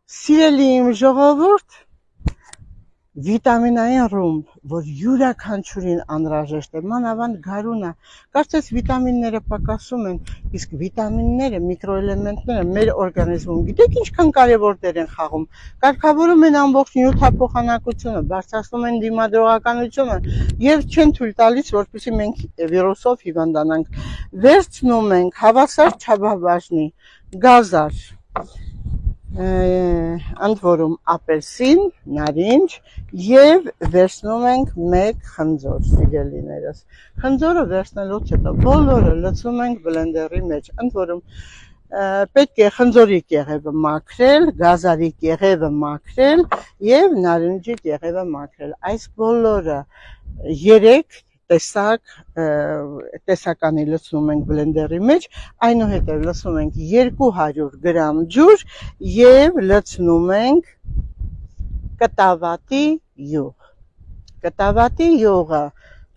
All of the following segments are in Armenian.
Սիրելի իմ ժողովուրդ, վիտամինային ռումբ, որ յուրաքանչյուրին անհրաժեշտ է, մանավանդ գարունը, կարծես վիտամինները պակասում են, իսկ վիտամինները, միկրոէլեմենտները մեր օրգանիզմում, գիտեք ինչքան կարևոր դեր են խաղում, կարգավորում են ամբողջ նյութափոխանակությունը, բարձրացնում են դիմադրողականությունը եւ չեն թույլ տալիս, որպեսզի մենք վիրուսով հիվանդանանք, վերցնում ենք հավասար չափաբաժնի գազար, ընդ որում ապելսին, նարինջ եւ վերցնում ենք մեկ խնձոր, սիրելիներս։ Խնձորը վերցնելուց հետո բոլորը լցնում ենք բլենդերի մեջ, ընդ որում պետք է խնձորի կեղևը մաքրել, գազարի կեղևը մաքրել եւ նարինջի կեղևը մաքրել։ Այս բոլորը 3 տեսականի լցնում ենք բլենդերի մեջ, այնուհետև լցնում ենք 200 գրամ ջուր եւ լցնում ենք կտավատի յուղ։ Կտավատի յուղը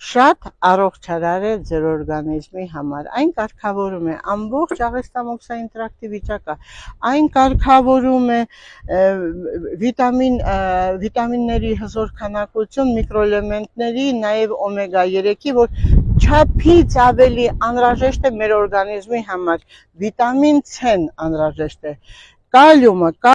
շատ առողջարար է ձեր օրգանիզմի համար, այն կարգավորում է ամբողջ աղեստամոքսային տրակտի վիճակը, այն կարգավորում է վիտամինների հզոր քանակություն, միկրոէլեմենտների, նաև օմեգա 3-ի, որ չափից ավելի անհրաժեշտ է մեր օրգանիզմի համար, վիտամին C-ն անհրաժեշտ է, կալիումը,